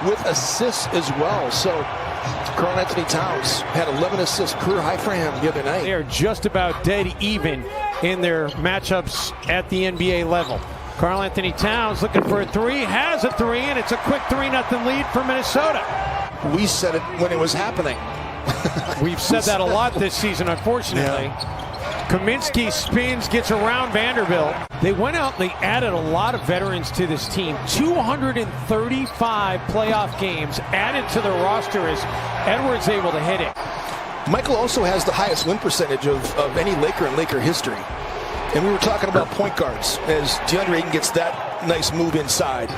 with assists as well. So Karl Anthony Towns had 11 assists, career high for him the other night. They are just about dead even in their matchups at the NBA level. Karl Anthony Towns looking for a three, has a three, and it's a quick 3-0 lead for Minnesota. We said it when it was happening. We've said that a lot this season, unfortunately. Yeah. Kaminsky spins, gets around Vanderbilt. They went out and they added a lot of veterans to this team. 235 playoff games added to their roster as Edwards able to hit it. Michael also has the highest win percentage of any Laker in Laker history. And we were talking about point guards as DeAndre Ayton gets that nice move inside.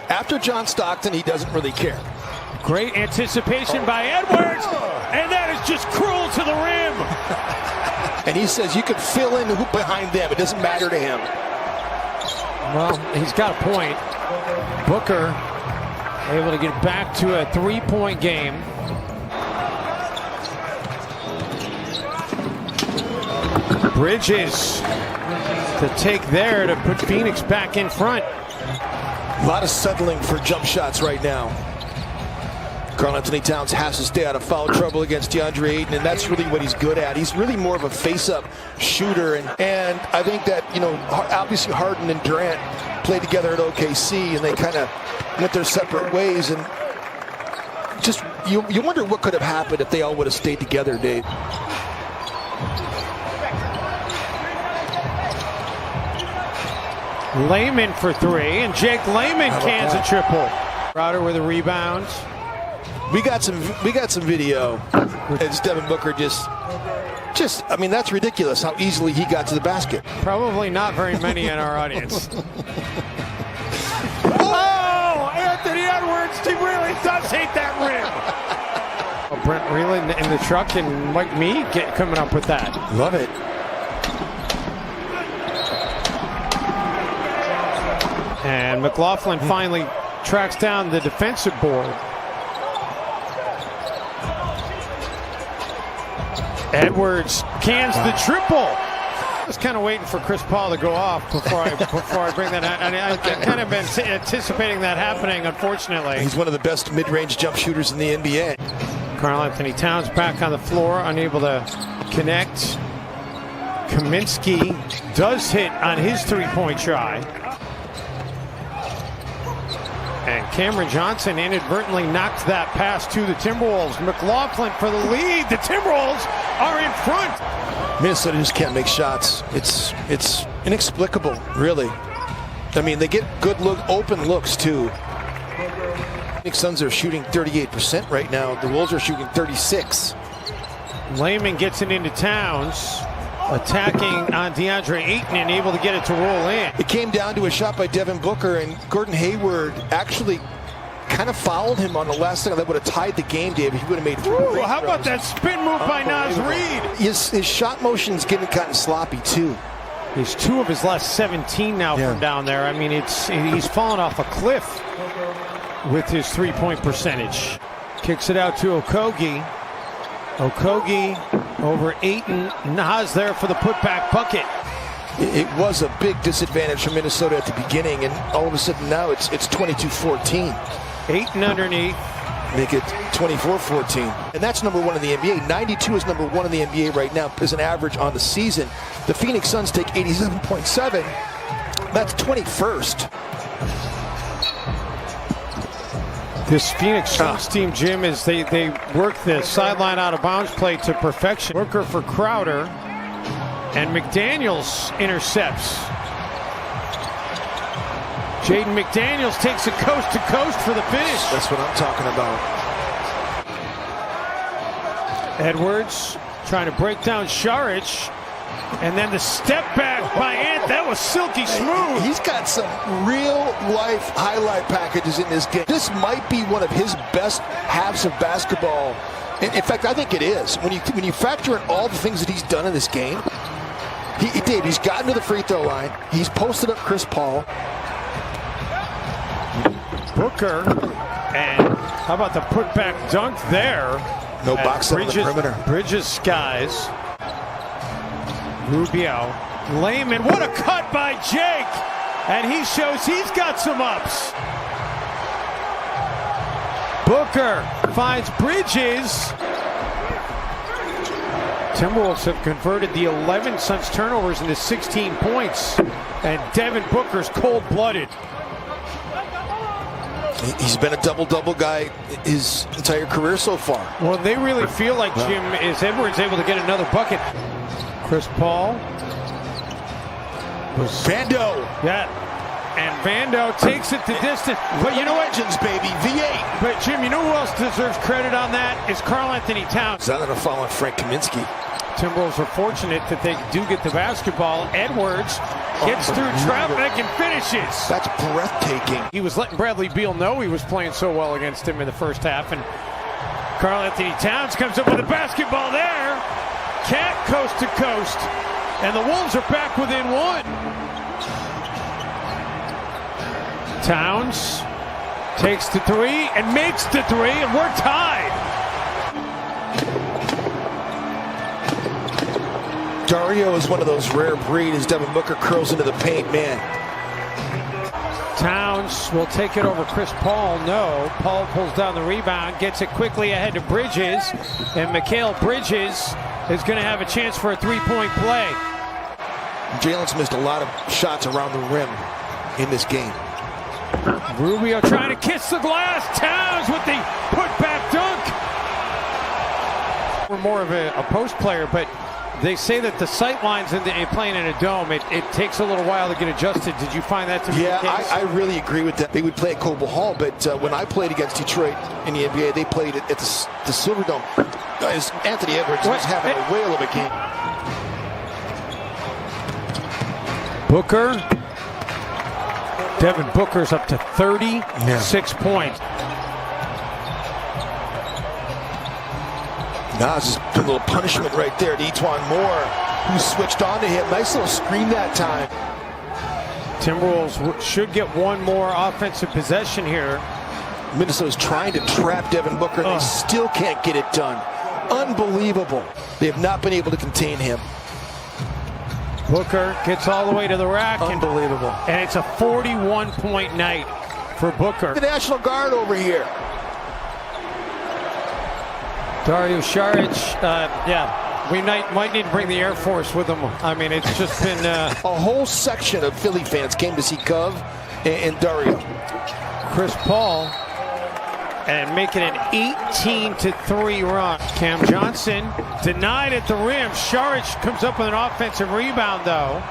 After John Stockton, he doesn't really care. Great anticipation by Edwards, and that is just cruel to the rim. And he says you can fill in the hoop behind them. It doesn't matter to him. Well, he's got a point. Booker able to get back to a 3-point game. Bridges to take there to put Phoenix back in front. A lot of settling for jump shots right now. Karl Anthony Towns has to stay out of foul trouble against DeAndre Ayton, and that's really what he's good at. He's really more of a face-up shooter, and I think that, you know, obviously Harden and Durant played together at OKC, and they kind of went their separate ways, and just you wonder what could have happened if they all would have stayed together, Dave. Layman for three, and Jake Layman cans a triple. Crowder with a rebound. We got some video. It's Devin Booker just I mean, that's ridiculous how easily he got to the basket. Probably not very many in our audience. Oh, Anthony Edwards, he really does hate that rim. Oh, Brent Reeland in the truck and Mike Mead coming up with that. Love it. And McLaughlin finally tracks down the defensive board. Edwards cans the triple. I was kind of waiting for Chris Paul to go off before I bring that out. I've kind of been anticipating that happening, unfortunately. He's one of the best mid-range jump shooters in the NBA. Karl Anthony Towns back on the floor, unable to connect. Kaminsky does hit on his three-point try. And Cameron Johnson inadvertently knocked that pass to the Timberwolves. McLaughlin for the lead. The Timberwolves are in front. Minnesota just can't make shots. It's inexplicable, really. I mean, they get good open looks too. Phoenix Suns are shooting 38% right now. The Wolves are shooting 36%. Layman gets it into Towns, attacking on DeAndre Ayton and able to get it to roll in. It came down to a shot by Devin Booker, and Gordon Hayward actually kind of fouled him on the last second. That would have tied the game, Dave. He would have made 3 free throws. How about that spin move by Naz Reid? His shot motion's getting kind of sloppy too. He's 2 of his last 17 now from down there. I mean, he's fallen off a cliff with his 3-point percentage. Kicks it out to Okogie. Okogie over Ayton. Naz there for the putback bucket. It was a big disadvantage for Minnesota at the beginning, and all of a sudden now it's 22-14. Ayton underneath. Make it 24-14. And that's number 1 in the NBA. 92 is number 1 in the NBA right now as an average on the season. The Phoenix Suns take 87.7. That's 21st. This Phoenix Suns team, Jim, is they work the sideline out of bounds play to perfection. Worker for Crowder, and McDaniels intercepts. Jaden McDaniels takes it coast to coast for the finish. That's what I'm talking about. Edwards trying to break down Šarić. And then the step back by Ant, that was silky smooth. He's got some real-life highlight packages in this game. This might be one of his best halves of basketball. In fact, I think it is. When you factor in all the things that he's done in this game, he's gotten to the free throw line. He's posted up Chris Paul. Booker, and how about the putback dunk there? No box on the perimeter. Bridges skies. Rubio, Layman, what a cut by Jake, and he shows he's got some ups. Booker finds Bridges. Timberwolves have converted the 11 Suns turnovers into 16 points. And Devin Booker's cold-blooded. He's been a double-double guy his entire career so far. Well, they really feel like Jim is Edwards able to get another bucket. Chris Paul. Vando. Yeah. And Vando takes it to distance. But you know what? Legends, baby. V8. But Jim, you know who else deserves credit on that? Is Karl Anthony Towns. Is that not a foul on Frank Kaminsky? Timberwolves are fortunate that they do get the basketball. Edwards gets through traffic and finishes. That's breathtaking. He was letting Bradley Beal know he was playing so well against him in the first half. And Karl Anthony Towns comes up with a basketball there. Cat coast to coast. And the Wolves are back within one. Towns takes the three and makes the three, and we're tied. Dario is one of those rare breed as Devin Booker curls into the paint, man. Towns will take it over Chris Paul. No. Paul pulls down the rebound, gets it quickly ahead to Bridges, and Mikal Bridges is going to have a chance for a three-point play. Jalen's missed a lot of shots around the rim in this game. Rubio trying to kiss the glass. Towns with the putback dunk. We're more of a post player, but they say that the sight lines in playing in a dome, it takes a little while to get adjusted. Did you find that to be the case? I really agree with that. They would play at Coble Hall, but when I played against Detroit in the NBA, they played at the Silverdome. As Anthony Edwards was having a whale of a game. Booker. Devin Booker's up to 36 points. Nas is a little punishment right there to Etuan Moore, who switched on to him. Nice little screen that time. Timberwolves should get one more offensive possession here. Minnesota's trying to trap Devin Booker, and they still can't get it done. Unbelievable. They have not been able to contain him. Booker gets all the way to the rack. Unbelievable. And it's a 41-point night for Booker. The National Guard over here. Dario Saric, we might need to bring the Air Force with them. I mean, it's just been... A whole section of Philly fans came to see Cove and Dario. Chris Paul, and making an 18-3 run. Cam Johnson denied at the rim. Saric comes up with an offensive rebound, though.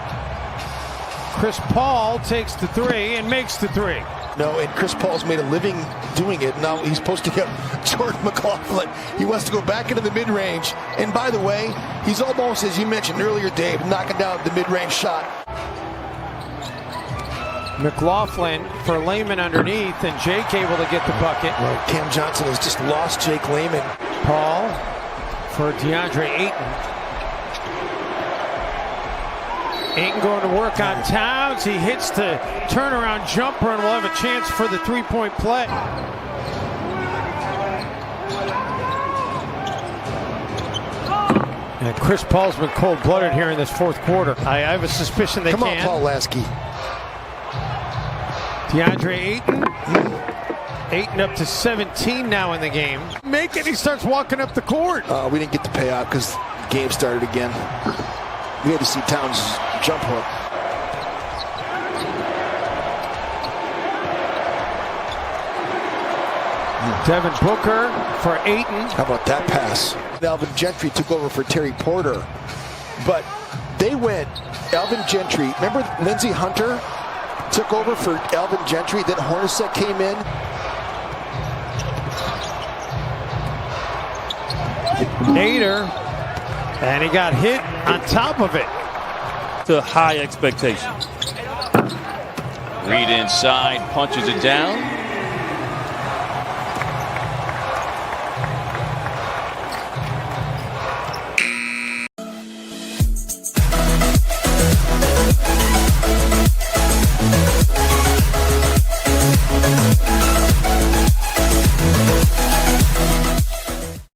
Chris Paul takes the three and makes the three. No, and Chris Paul's made a living doing it. Now he's posting up Jordan McLaughlin. He wants to go back into the mid-range. And by the way, he's almost, as you mentioned earlier, Dave, knocking down the mid-range shot. McLaughlin for Layman underneath, and Jake able to get the bucket. Well, Cam Johnson has just lost Jake Layman. Paul for DeAndre Ayton. Ayton going to work on Towns. He hits the turnaround jumper and will have a chance for the three-point play. And Chris Paul's been cold-blooded here in this fourth quarter. I have a suspicion they Come can. on, Paul Lasky. DeAndre Ayton. Ayton up to 17 now in the game. Make it, he starts walking up the court. We didn't get the payout because the game started again. We had to see Towns jump hook. Devin Booker for Ayton. How about that pass? Alvin Gentry took over for Terry Porter. But they went, Alvin Gentry, remember Lindsey Hunter took over for Alvin Gentry, then Hornacek came in. Nader, and he got hit on top of it. To high expectations. Reed inside, punches it down.